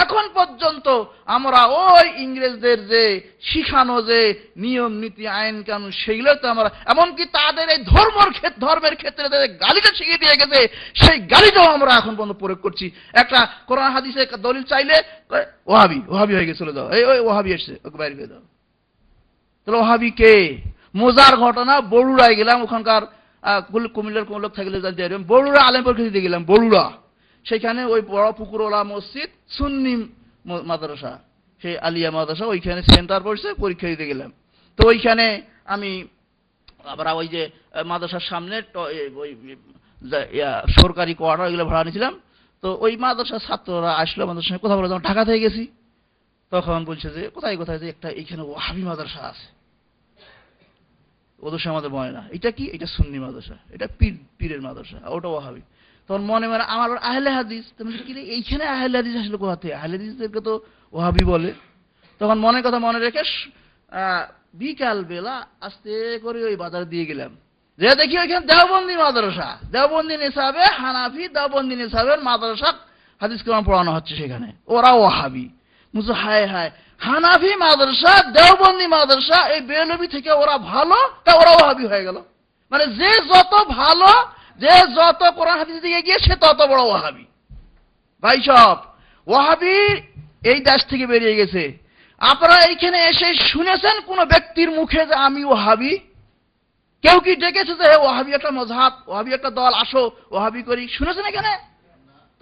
এখন পর্যন্ত আমরা ওই ইংরেজদের যে শিখানো যে নিয়ম নীতি আইন কানুন সেইগুলো তো আমরা, এমনকি তাদের এই ধর্মের ক্ষেত্রে তাদের গালিটা শিখিয়ে দিয়ে গেছে, সেই গালিটাও আমরা এখন পর্যন্ত প্রয়োগ করছি। একটা কোরআন হাদিসে দলিল চাইলে ওহাবি হয়ে গেছে, চলে যাও, ওই ওহাবি এসছে, ওকে বাইরে হয়ে যাও। তাহলে ওহাবি কে? মজার ঘটনা, বড়ুড়ায় গেলাম, ওখানকার কুমিল্লার কোন লোক থাকলে বড়ুড়া আলেমপুর খেতে গেলাম, বড়ুড়া। সেখানে ওই বড় পুকুরওয়ালা মসজিদ, সুন্নি মাদ্রাসা, সেই আলিয়া মাদ্রাসা, ওইখানে সেন্টার পড়ছে, পরীক্ষা দিতে গেলাম। তো ওইখানে আমি আবার ওই যে মাদ্রাসার সামনে ওই সরকারি কোয়ার্টার ওইগুলো ভাড়া নিয়েছিলাম। তো ওই মাদ্রাসার ছাত্ররা আসলো, আমাদের সঙ্গে কথা বলে, যখন ঢাকা থেকে গেছি, তখন বলছে যে কোথায় যে একটা এইখানে ওয়াহাবি মাদ্রাসা আছে, ওদের সঙ্গে আমাদের মনে না, এটা কি, এটা সুন্নি মাদ্রাসা, এটা পীরের মাদ্রাসা, ওটা ওয়াহাবি। তখন মনে আমার আহলে হাদিস, এইখানে আহলে হাদিস আসলে কোথাতে? আহলে হাদিসদেরকে তো ওয়াহাবি বলে। তখন মনের কথা মনে রেখে বিকাল বেলা আস্তে করে ওই বাজার দিয়ে গেলাম, যে দেখি ওইখানে দেওবন্দি মাদ্রাসা, দেওবন্দি নিসাবে হানাফি, দেওবন্দি নিসাবের মাদ্রাসা হাদিস কোরআন পড়ানো হচ্ছে সেখানে, ওরা ওয়াহাবি। মুঝে হায় হায়, হানাফি মাদ্রাসা, দেওবন্দি মাদ্রাসা, এই বেলবি থেকে ওরা ভালো, তা ওরা ওয়াহাবি হয়ে গেল। মানে যে যত ভালো, যে যত কোরআন হাদিস দিকে গিয়ে সে তত বড় ওয়াহাবি। ভাই সব ওয়াহাবি এই দেশ থেকে বেরিয়ে গেছে। আপনারা এইখানে এসে শুনেছেন কোন ব্যক্তির মুখে যে আমি ওয়াহাবি? কেউ কি ডেকেছে যে ওয়াহাবি একটা মজহাব, ওয়াহাবি একটা দল, আসো ওয়াহাবি করি? শুনেছেন এখানে?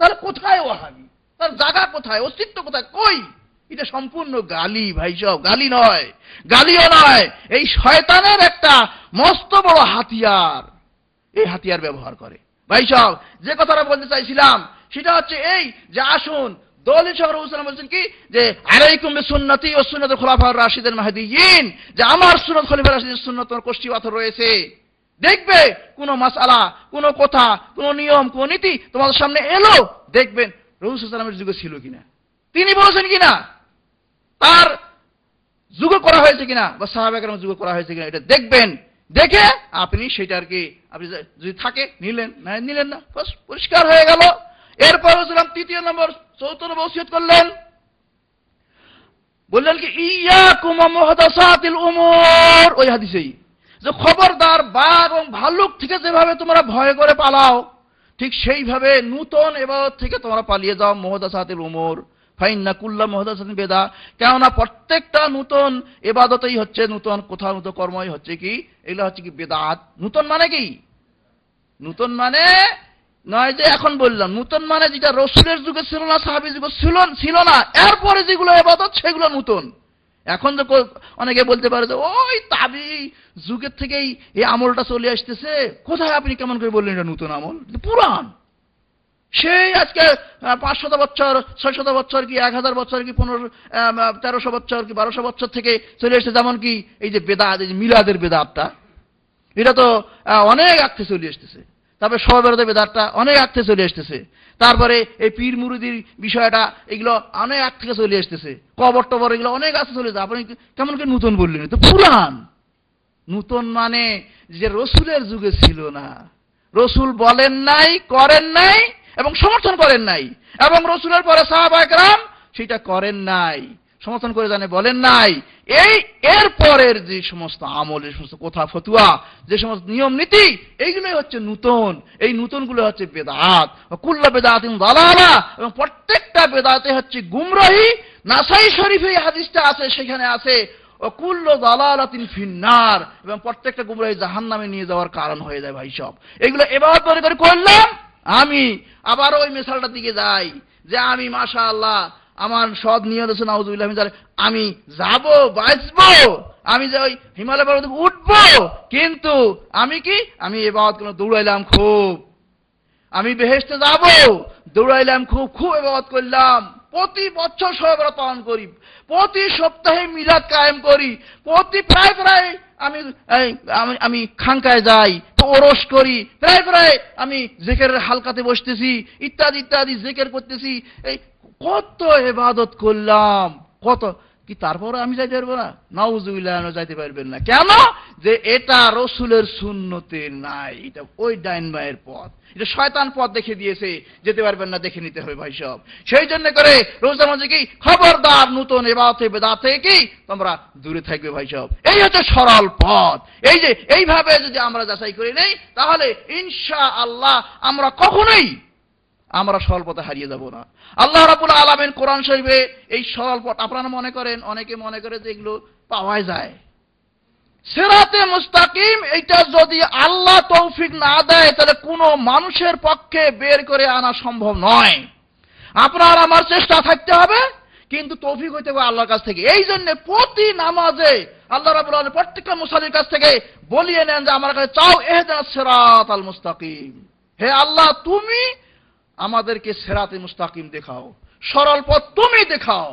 তাহলে কোথায় ওয়াহাবি? তার জায়গা কোথায়? অস্তিত্ব কোথায়? কই? এটা সম্পূর্ণ গালি ভাই সব, গালি নয়, গালিও নয়, এই শয়তানের একটা মস্ত বড় হাতিয়ার, এই হাতিয়ার ব্যবহার করে। ভাই সব যে কথাটা বলতে চাইছিলাম সেটা হচ্ছে এই যে আসুন, দলিল সহ রাসূল বলছেন কি, যে আলাইকুম বিসুন্নতি ওয়া সুন্নাতুল খুলাফায়ে রাশিদিন মাহদিয়িন, যে আমার সুন্নাত খলিফা রাশিদের সুন্নাত তোমার কষ্টি পাথর রয়েছে। দেখবে কোন মাসআলা, কোন কথা, কোন নিয়ম, কোন নীতি তোমাদের সামনে এলো, দেখবেন রাসূল সাল্লাল্লাহু আলাইহি ওয়াসাল্লামের যুগে ছিল কিনা, তিনি বলেছেন কিনা, তার যুগে করা হয়েছে কিনা, বা সাহাবা কেরামের যুগে করা হয়েছে কিনা, এটা দেখবেন। দেখে আপনি সেটা আর কি, আপনি যদি থাকে নিলেন, না নিলেন না, পরিষ্কার হয়ে গেল। এরপর বলছিলাম তৃতীয় নম্বর, চতুর্থ নম্বর ওসিয়ত করলেন, বললেন কি ইয়াকুম মুহদাসাতিল উমুর, ওই হাদিসেই যে খবরদার বাঘ এবং ভাল্লুক থেকে যেভাবে তোমরা ভয় করে পালাও, ঠিক সেইভাবে নূতন ইবাদত থেকে তোমরা পালিয়ে যাও। মুহদাসাতিল উমুর ফাইন্না কুল্লা মুহদাসাতিন বিদআ, কেননা প্রত্যেকটা নূতন ইবাদতই হচ্ছে নূতন, কোথাও নূতন কর্মই হচ্ছে কি, এগুলো হচ্ছে কি বিদআত। নূতন মানে কি? নূতন মানে নয় যে এখন বললাম, নূতন মানে যেটা রাসূলের যুগে ছিল না, সাহাবীর যুগে ছিল না, এরপরে যেগুলো ইবাদত সেগুলো নূতন। এখন যে অনেকে বলতে পারে যে ওই তাবি যুগের থেকেই এই আমলটা চলে আসতেছে, কোথায় আপনি কেমন করে বললেন এটা নূতন আমল? পুরান, সেই আজকে 500 বছর, 600 বছর কি 1000 বছর কি 1300 বছর কি 1200 বছর থেকে চলে এসেছে। যেমন কি এই যে বেদাত, এই যে মিলাদের বেদাতটা, এটা তো অনেক আগ থেকে চলে আসতেছে। তারপরে শবে বরাতের বেদাতটা অনেক আগ থেকে চলে আসতেছে। তারপরে এই পীর মুরিদির বিষয়টা, এগুলো অনেক আগ থেকে চলে আসতেছে। কবর টবর এগুলো অনেক আগে চলে যায়। আপনি কেমন করে নূতন বললেন? তো পুরান। নূতন মানে যে রাসূলের যুগে ছিল না, রাসূল বলেন নাই, করেন নাই এবং সমর্থন করেন নাই, এবং রাসূলের পরে সাহাবায়ে কেরাম সেটা করেন নাই, সমর্থন করে জানে বলেন নাই। এর পরের যে সমস্ত আমল, যে সমস্ত কথা ফতুয়া, যে সমস্ত নিয়ম নীতি, এইগুলোই হচ্ছে নূতন। এই নূতনগুলো হচ্ছে বেদাত। কুল্লা বেদাতিন দালালা, এবং প্রত্যেকটা বেদাতে হচ্ছে গুমরাহি। নাসাই শরীফে এই হাদিসটা আছে, সেখানে আছে কুল্লু দালালাতিন ফিন্নার, এবং প্রত্যেকটা গুমরাহি জাহান্নামে নিয়ে যাওয়ার কারণ হয়ে যায়। ভাই সব এগুলো ইবাদত করে করলাম। আমি আবার ওই মিসালটার দিকে যাই যে আমি মাশাআল্লাহ আমার সব নিয়ত আছে, নাউযুবিল্লাহ, আমি যাব, বাঁচবো, আমি যে ওই হিমালয় পর্বতে উঠবো, কিন্তু আমি কি, আমি ইবাদত করে দৌড়াইলাম খুব, আমি বেহেশতে যাব, দৌড়াইলাম খুব, খুব ইবাদত করলাম, প্রতি বছর শবে বরাত পালন করি, প্রতি সপ্তাহে মিলাদ কায়েম করি, প্রতি প্রায় আমি খানকায় যাই, তো ওরস করি, প্রায় আমি জিকিরের হালকাতে বসতেছি, ইত্যাদি ইত্যাদি জিকির করতেছি। এই কত ইবাদত করলাম, কত, কি তারপরে আমি যাইতে পারবো না? নাউজুবিল্লাহ, যাইতে পারবেন না। কেন? যে এটা রসুলের সুন্নতে নাই, এটা ওই ডাইন বায়ের পথ, এটা শয়তান পথ দেখে দিয়েছে, যেতে পারবেন না, দেখে নিতে হবে ভাই সব। সেই জন্য করে রোজার মাঝে কি খবরদার নতুন ইবাদতে বেদাতে কি তোমরা দূরে থাকবে ভাই সব। এই হচ্ছে সরল পথ। এই যে এইভাবে যদি আমরা যাচাই করে নেই, তাহলে ইনশাআল্লাহ আমরা কখনোই আমরা সরল পথে হারিয়ে যাব না। আল্লাহ রাব্বুল আলামিন কোরআন শরীফে এই সরল পথ, আপনারা মনে করেন, অনেকে মনে করে যে এগুলো পাওয়া যায়, সিরাতে মুস্তাকিম, এটা যদি আল্লাহ তৌফিক না দেয় তাহলে কোনো মানুষের পক্ষে বের করে আনা সম্ভব নয়। আপনার আমার চেষ্টা থাকতে হবে, কিন্তু তৌফিক হইতে হবে আল্লাহর কাছ থেকে। এই জন্য প্রতি নামাজে আল্লাহ রাব্বুল আলামিন প্রত্যেকটা মুসাল্লির কাছ থেকে বলিয়ে নেন যে আমার কাছে চাও, ইহদিনাস সিরাতাল মুস্তাকিম, হে আল্লাহ তুমি আমাদেরকে সিরাতে মুস্তাকিম দেখাও, সরল পথ তুমি দেখাও।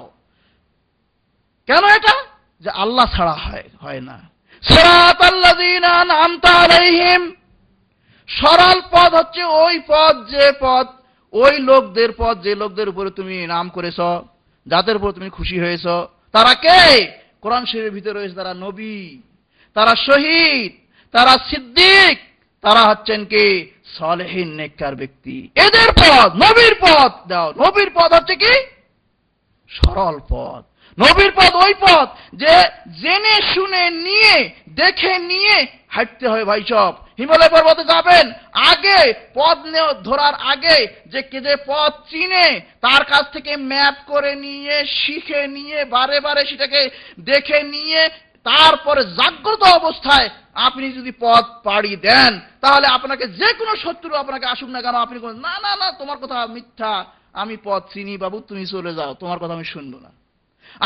কেন? এটা যে আল্লাহ ছাড়া হয় না। সিরাতাল্লাযীনা আন'আমতা আলাইহিম, সরল পথ হচ্ছে ওই পথ, যে পথ ওই লোকদের পথ, যে লোকদের উপরে তুমি নাম করেছ, যাদের উপর তুমি খুশি হয়েছ। তারা কে? কোরআন শরীফের ভিতরে রয়েছে তারা নবী, তারা শহীদ, তারা সিদ্দিক, তারা হচ্ছেন কি সালেহিন নেককার ব্যক্তি। এদের পথ, নবীর পথ দাও। নবীর পথ হচ্ছে কি সরল পথ। নবীর পথ ওই পথ যে জেনে শুনে নিয়ে দেখে নিয়ে হাঁটতে হয় ভাই সব। হিমালয় পর্বতে যাবেন, আগে পথ ধরার আগে যে পথ চিনে তার কাছ থেকে ম্যাপ করে নিয়ে শিখে নিয়ে বারে বারে সেটাকে দেখে নিয়ে তারপরে জাগ্রত অবস্থায় আপনি যদি পথ পাড়ি দেন, তাহলে আপনাকে যে কোনো শত্রু আপনাকে আসুক না কেন, আপনি না না না তোমার কথা মিথ্যা, আমি পথ চিনি বাবু, তুমি চলে যাও, তোমার কথা আমি শুনবো না।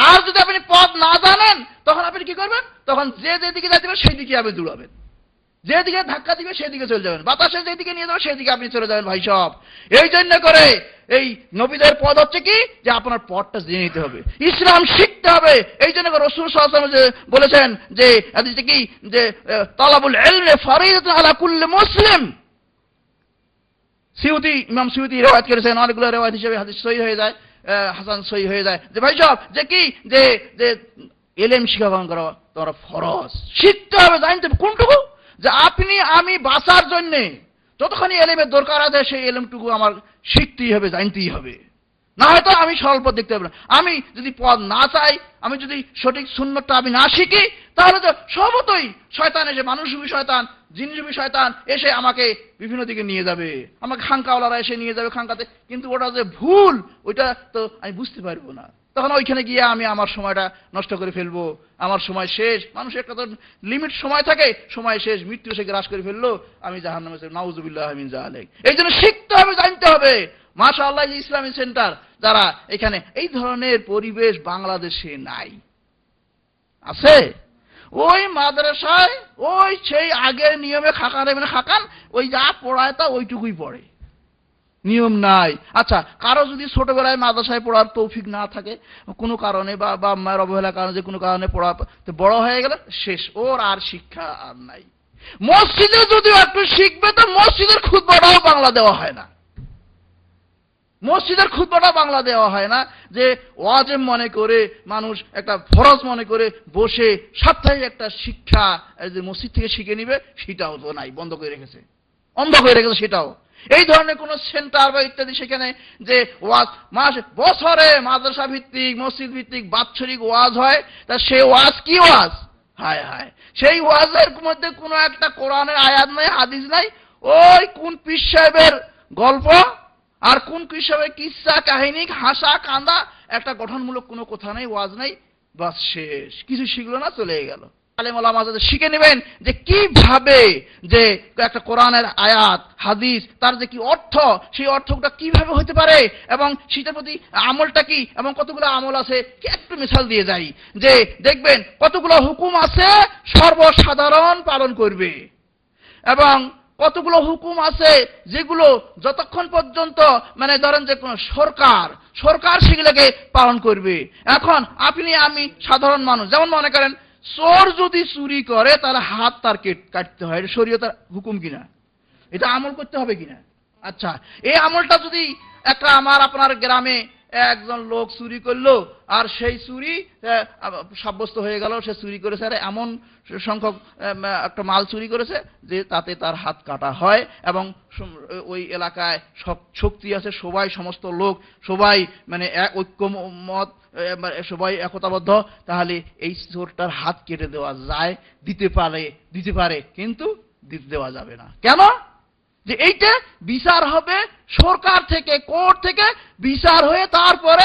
আর যদি আপনি পথ না জানেন, তখন আপনি কি করবেন? তখন যেদিকে যাইতে পারেন সেই দিকে আপনি দৌড়াবেন, যেদিকে ধাক্কা দিবে সেদিকে চলে যাবেন, বাতাসে যেদিকে নিয়ে যাবে সেদিকে আপনি চলে যাবেন ভাই সব। এই জন্য করে এই নবীদের পথ হচ্ছে কি যে আপনার পথটা জেনে নিতে হবে, ইসলাম শিখতে হবে। এই জন্য রাসূল সাল্লাল্লাহু আলাইহি ওয়াসাল্লাম বলেছেন যে হাদিসে কি যে তালাবুল ইলমি ফরিদাতুন আলা কুল্লি মুসলিম। সিউতি, ইমাম সিউতি রওয়ায়াত করেছেন, অনেকগুলো রওয়ায়াত হিসেবে হাদিস সহিহ হয়ে যায়, হাসান সহিহ হয়ে যায়, যে ভাই সব যে কি যে যে ইলম শিক্ষা গ্রহণ করা তোমরা ফরজ, শিখতে হবে, জানতে হবে কোনটুকু যে আপনি আমি বাঁচার জন্যে যতখানি এলেমের দরকার আছে সেই এলেমটুকু আমার শিখতেই হবে, জানতেই হবে। না হয়তো আমি সরল পথ দেখতে পারবো না। আমি যদি পথ না চাই, আমি যদি সঠিক সুন্নতটা আমি না শিখি, তাহলে তো স্বভাবতই শয়তান এসে, মানুষরূপী শয়তান, জিনরূপী শয়তান এসে আমাকে বিভিন্ন দিকে নিয়ে যাবে, আমাকে খানকাওয়ালারা এসে নিয়ে যাবে খানকাতে, কিন্তু ওটা যে ভুল ওইটা তো আমি বুঝতে পারবো না। তখন ওইখানে গিয়ে আমি আমার সময়টা নষ্ট করে ফেলবো, আমার সময় শেষ। মানুষের একটা তো লিমিট সময় থাকে, সময় শেষ, মৃত্যু সে গ্রাস করে ফেললো, আমি জাহান্নামে, নাউজুবিল্লাহ মিন যালিক। এই জন্য শিখতে হবে, জানতে হবে। মাশাআল্লাহ, ইসলামী সেন্টার যারা এখানে, এই ধরনের পরিবেশ বাংলাদেশে নাই। আছে ওই মাদ্রাসায় ওই সেই আগের নিয়মে খাকান, ওই যা পড়ায় তা ওইটুকুই পড়ে, নিয়ম নাই। আচ্ছা, কারো যদি ছোটবেলায় মাদ্রাসায় পড়ার তৌফিক না থাকে কোনো কারণে, বা মায়ের অবহেলার কারণে, যে কোনো কারণে পড়া বড় হয়ে গেলে শেষ, ওর আর শিক্ষা আর নাই। মসজিদে যদিও একটু শিখবে, তো মসজিদের খুতবাটাও বাংলা দেওয়া হয় না, মসজিদের খুতবাটা বাংলা দেওয়া হয় না, যে ওয়াজিব মনে করে মানুষ, একটা ফরজ মনে করে বসে সাপ্তাহিক একটা শিক্ষা যে মসজিদ থেকে শিখে নিবে, সেটাও তো নাই, বন্ধ করে রেখেছে, অন্ধ করে রেখেছে সেটাও। এই ধরনের কোন সেন্টার বা ইত্যাদি সেখানে যে ওয়াজ বছরে মাদ্রাসা ভিত্তিক, মসজিদ ভিত্তিক বাৎসরিক ওয়াজ হয়, তা সে ওয়াজ কি ওয়াজ? হায় হায়, সেই ওয়াজের মধ্যে কোনো একটা কোরআনের আয়াত নাই, হাদিস নাই, ওই কোন পীর সাহেবের গল্প আর কোন পীর সাহেবের কিসসা কাহিনী, হাসা কান্দা, একটা গঠনমূলক কোনো কথা নেই, ওয়াজ নাই, বাস শেষ, কিছু শিখলো না, চলে গেল। আলেম ওলামা শিখে নেবেন যে কিভাবে যে একটা কোরআনের আয়াত হাদিস তার যে কি অর্থ, সেই অর্থটা কিভাবে হতে পারে, এবং সেটার প্রতি আমলটা কি, এবং কতগুলো আমল আছে। একটু মিসাল দিয়ে যাই, যে দেখবেন কতগুলো হুকুম আছে সর্বসাধারণ পালন করবে, এবং কতগুলো হুকুম আছে যেগুলো যতক্ষণ পর্যন্ত, মানে ধরেন যে কোন সরকার সেগুলোকে পালন করবে। এখন আপনি আমি সাধারণ মানুষ, যেমন মনে করেন চোর যদি চুরি করে তাহলে হাত তার কাটতে হয়, এটা শরীয়তের হুকুম কিনা, এটা আমল করতে হবে কিনা? আচ্ছা, এই আমলটা যদি একটা আপনার গ্রামে একজন লোক চুরি করলো, আর সেই চুরি সাব্যস্ত হয়ে গেল সে চুরি করেছে, আর এমন সংখ্যক একটা মাল চুরি করেছে যে তাতে তার হাত কাটা হয়, এবং ওই এলাকায় সব শক্তি আছে, সবাই, সমস্ত লোক সবাই মানে ঐক্যমত, সবাই একতাবদ্ধ, তাহলে এই চোরটার হাত কেটে দেওয়া যায়, দিতে পারে, কিন্তু দিতে দেওয়া যাবে না। কেন? যে এইটা বিচার হবে সরকার থেকে, কোর্ট থেকে বিচার হয়ে তারপরে